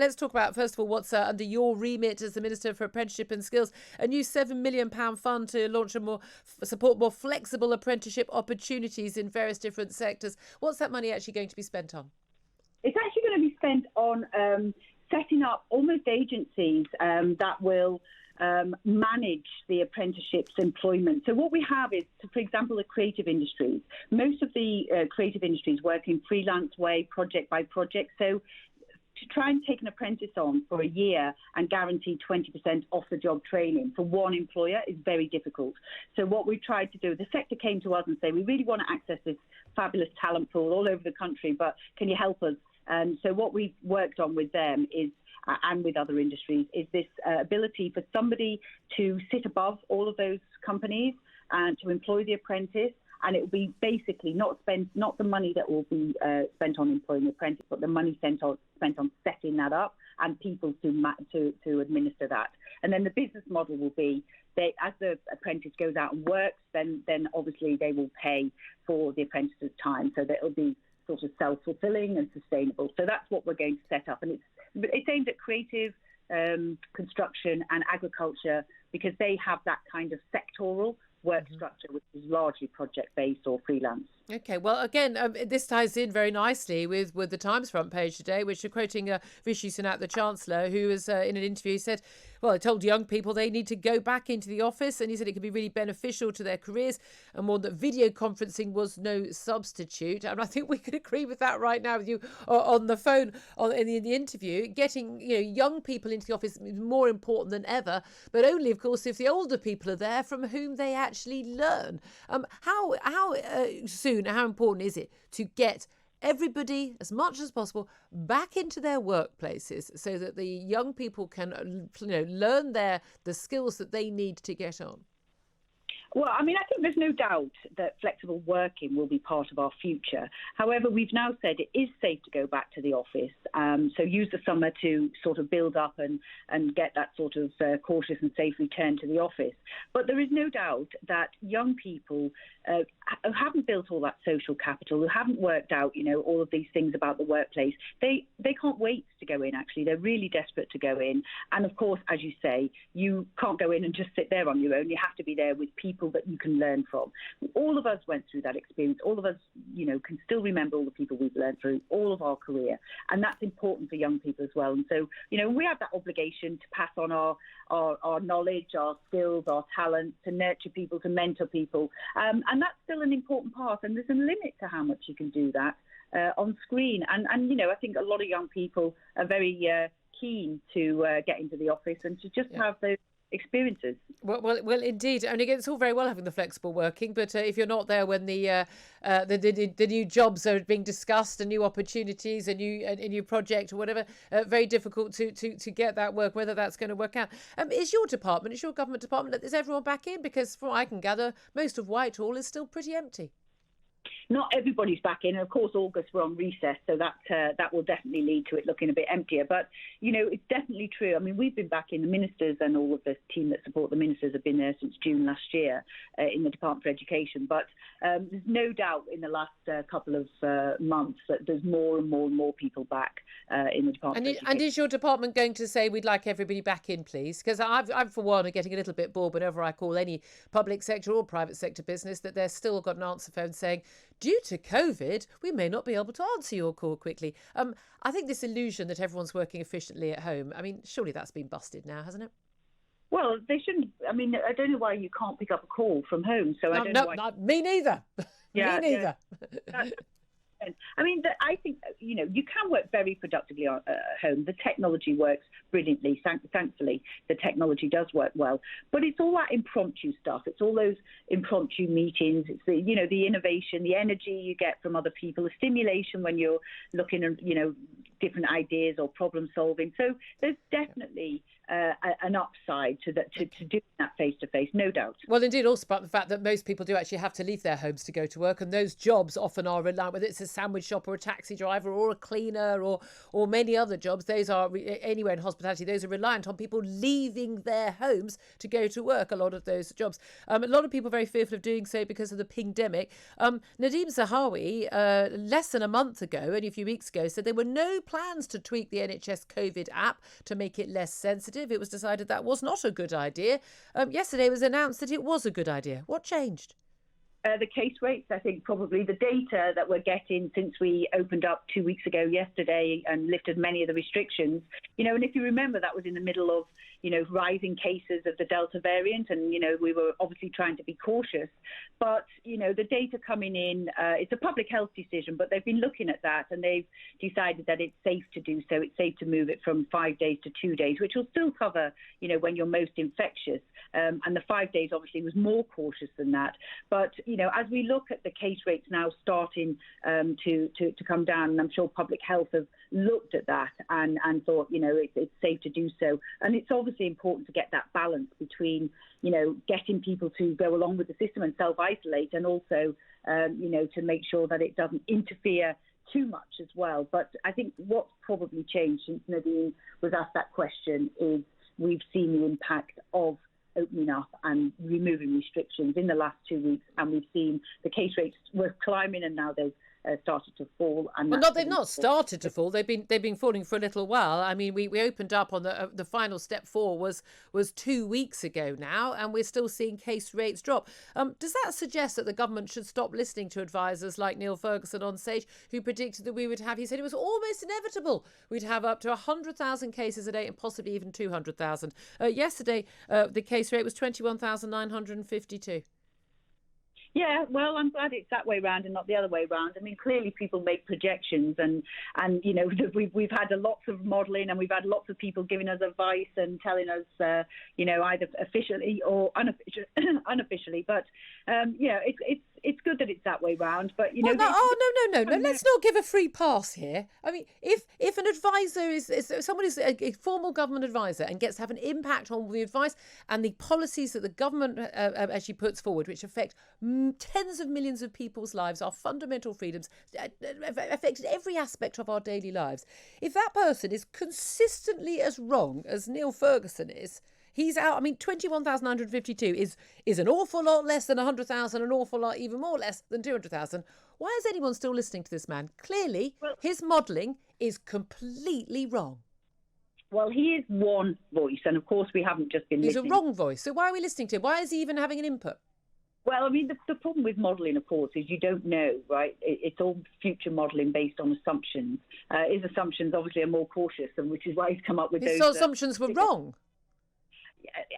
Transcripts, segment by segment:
Let's talk about, first of all, what's under your remit as the Minister for Apprenticeship and Skills, a new £7 million fund to launch support more flexible apprenticeship opportunities in various different sectors. What's that money actually going to be spent on? It's actually going to be spent on setting up almost agencies that will manage the apprenticeships employment. So what we have is, for example, the creative industries. Most of the creative industries work in freelance way, project by project. So to try and take an apprentice on for a year and guarantee 20% off-the-job training for one employer is very difficult. So what we've tried to do, the sector came to us and said, we really want to access this fabulous talent pool all over the country, but can you help us? So what we've worked on with them is, and with other industries, is this ability for somebody to sit above all of those companies and to employ the apprentice. And it will be basically not the money that will be spent on employing the apprentice, but the money spent on setting that up and people to administer that. And then the business model will be, as the apprentice goes out and works, then obviously they will pay for the apprentice's time, so that it'll be sort of self-fulfilling and sustainable. So that's what we're going to set up, and it's aimed at creative, construction and agriculture, because they have that kind of sectoral work structure, which is largely project-based or freelance. Okay, well, again, this ties in very nicely with the Times front page today, which are quoting Rishi Sunak, the Chancellor, who was in an interview, he said, well, he told young people they need to go back into the office, and he said it could be really beneficial to their careers, and more that video conferencing was no substitute. And I think we could agree with that right now with you on the phone in the interview. Getting young people into the office is more important than ever, but only, of course, if the older people are there from whom they actually learn. How soon, how important is it to get everybody, as much as possible, back into their workplaces so that the young people can learn the skills that they need to get on? Well, I mean, I think there's no doubt that flexible working will be part of our future. However, we've now said it is safe to go back to the office. So use the summer to sort of build up and get that sort of cautious and safe return to the office. But there is no doubt that young people who haven't built all that social capital, who haven't worked out, all of these things about the workplace, they can't wait to go in, actually. They're really desperate to go in. And of course, as you say, you can't go in and just sit there on your own. You have to be there with people that you can learn from. All of us went through that experience. All of us, can still remember all the people we've learned through all of our career. And that's important for young people as well. And so, we have that obligation to pass on our knowledge, our skills, our talents, to nurture people, to mentor people. And that's still an important part. And there's a limit to how much you can do that on screen. And I think a lot of young people are very keen to get into the office and to just have those experiences. Well, indeed. And again, it's all very well having the flexible working, but if you're not there when the new jobs are being discussed, and new opportunities, a new project or whatever, very difficult to get that work, whether that's going to work out. Is your government department, is everyone back in? Because from what I can gather, most of Whitehall is still pretty empty. Not everybody's back in. Of course, August we're on recess, so that will definitely lead to it looking a bit emptier. But, it's definitely true. I mean, we've been back in. The ministers and all of the team that support the ministers have been there since June last year in the Department for Education. But there's no doubt in the last couple of months that there's more and more and more people back in the Department for Education. And is your department going to say, we'd like everybody back in, please? Because I'm, for one, getting a little bit bored whenever I call any public sector or private sector business that they're still got an answer phone saying, due to COVID, we may not be able to answer your call quickly. I think this illusion that everyone's working efficiently at home, I mean, surely that's been busted now, hasn't it? Well, they shouldn't. I mean, I don't know why you can't pick up a call from home. So I don't know why. Me neither. Yeah, me neither. Yeah. I mean, I think, you can work very productively at home. The technology works brilliantly. Thankfully, the technology does work well. But it's all that impromptu stuff. It's all those impromptu meetings. It's the innovation, the energy you get from other people, the stimulation when you're looking at, different ideas or problem solving. So there's definitely an upside to doing that face-to-face, no doubt. Well, indeed, also about the fact that most people do actually have to leave their homes to go to work, and those jobs often are reliant, whether it's a sandwich shop or a taxi driver or a cleaner or many other jobs, those are anywhere in hospitality, those are reliant on people leaving their homes to go to work, a lot of those jobs. A lot of people are very fearful of doing so because of the pingdemic. Nadeem Zahawi, less than a month ago, only a few weeks ago, said there were no plans to tweak the NHS Covid app to make it less sensitive. It was decided that was not a good idea. Yesterday it was announced that it was a good idea. What changed? The case rates, I think probably the data that we're getting since we opened up 2 weeks ago yesterday and lifted many of the restrictions, and if you remember, that was in the middle of, rising cases of the Delta variant. And, we were obviously trying to be cautious. But, the data coming in, it's a public health decision, but they've been looking at that and they've decided that it's safe to do so. It's safe to move it from 5 days to 2 days, which will still cover, when you're most infectious. And the 5 days obviously was more cautious than that. But, as we look at the case rates now starting to come down, and I'm sure public health have looked at that and thought, it's safe to do so. And it's obviously important to get that balance between, getting people to go along with the system and self-isolate, and also, to make sure that it doesn't interfere too much as well. But I think what's probably changed since Nadine was asked that question is we've seen the impact of opening up and removing restrictions in the last 2 weeks, and we've seen the case rates were climbing, and now they've started to fall. And they've not started to fall. They've been falling for a little while. I mean, we opened up on the final step 4 was 2 weeks ago now, and we're still seeing case rates drop. Does that suggest that the government should stop listening to advisors like Neil Ferguson on stage, who predicted that we would have? He said it was almost inevitable we'd have up to 100,000 cases a day and possibly even 200,000. Yesterday, the case rate was 21,952. Yeah, well, I'm glad it's that way round and not the other way round. I mean, clearly people make projections, and we've had lots of modelling, and we've had lots of people giving us advice and telling us, either officially or unofficially. But it's good that it's that way round. But no. Let's not give a free pass here. I mean, if an advisor is someone is a formal government advisor and gets to have an impact on the advice and the policies that the government actually puts forward, which affect tens of millions of people's lives, our fundamental freedoms, affected every aspect of our daily lives. If that person is consistently as wrong as Neil Ferguson is, he's out. I mean, 21,952 is an awful lot less than 100,000, an awful lot even more less than 200,000. Why is anyone still listening to this man? Clearly, his modelling is completely wrong. Well, he is one voice, and of course we haven't just been listening. He's a wrong voice. So why are we listening to him? Why is he even having an input? Well, I mean, the problem with modelling, of course, is you don't know, right? It's all future modelling based on assumptions. His assumptions obviously are more cautious, and which is why he's come up with those. His assumptions were wrong.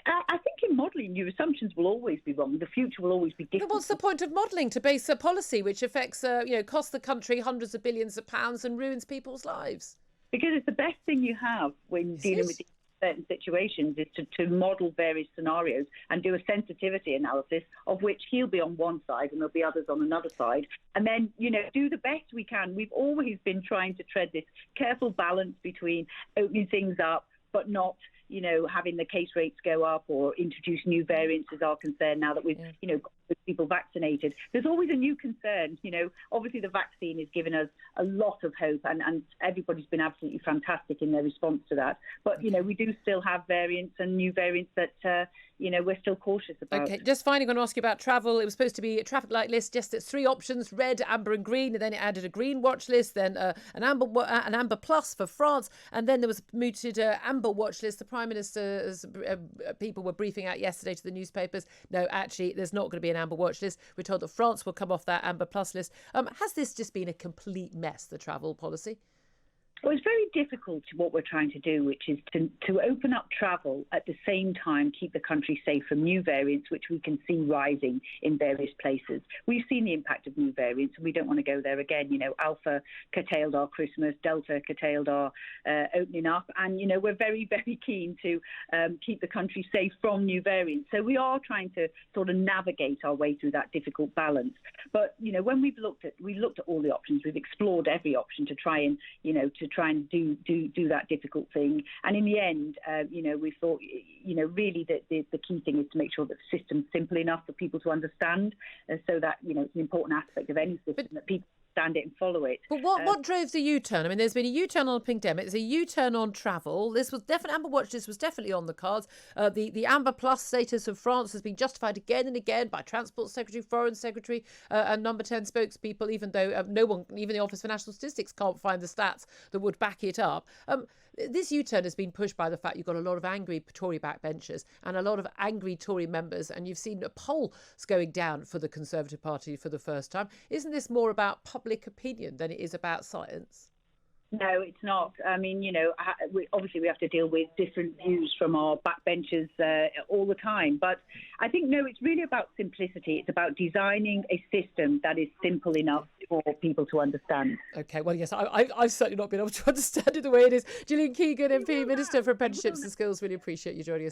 I think in modelling, your assumptions will always be wrong. The future will always be different. But what's the point of modelling? To base a policy which affects, costs the country hundreds of billions of pounds and ruins people's lives? Because it's the best thing you have when dealing with certain situations is to model various scenarios and do a sensitivity analysis, of which he'll be on one side and there'll be others on another side, and then do the best we can. We've always been trying to tread this careful balance between opening things up but not having the case rates go up or introduce new variants as our concern now that we've got people vaccinated. There's always a new concern. Obviously the vaccine has given us a lot of hope, and everybody's been absolutely fantastic in their response to that. But we do still have variants and new variants that we're still cautious about. Okay, just finally going to ask you about travel. It was supposed to be a traffic light list, just it's 3 options: red, amber and green, and then it added a green watch list, then an amber plus for France, and then there was a mooted amber watch list. The Prime Minister's people were briefing out yesterday to the newspapers. No, actually, there's not going to be an amber watch list. We're told that France will come off that amber plus list. Has this just been a complete mess, the travel policy? Well, it's very difficult what we're trying to do, which is to open up travel at the same time keep the country safe from new variants, which we can see rising in various places. We've seen the impact of new variants, and we don't want to go there again. Alpha curtailed our Christmas, Delta curtailed our opening up, and, we're very, very keen to keep the country safe from new variants. So we are trying to sort of navigate our way through that difficult balance. But, when we've looked at all the options, we've explored every option to try and, do that difficult thing. And in the end, we thought, really that the key thing is to make sure that the system's simple enough for people to understand, so that, it's an important aspect of any system that people understand it and follow it. But what drove the U-turn? I mean, there's been a U-turn on the pandemic. There's a U-turn on travel. This was definitely, Amber Watch, this was definitely on the cards. The Amber Plus status of France has been justified again and again by Transport Secretary, Foreign Secretary and Number 10 spokespeople, even though no one, even the Office for National Statistics, can't find the stats that would back it up. This U-turn has been pushed by the fact you've got a lot of angry Tory backbenchers and a lot of angry Tory members, and you've seen polls going down for the Conservative Party for the first time. Isn't this more about public opinion than it is about science? No, it's not. I mean, obviously we have to deal with different views from our backbenchers all the time. But I think, no, it's really about simplicity. It's about designing a system that is simple enough for people to understand. OK, well, yes, I've certainly not been able to understand it the way it is. Gillian Keegan, MP, Minister for Apprenticeships and Skills, really appreciate you joining us.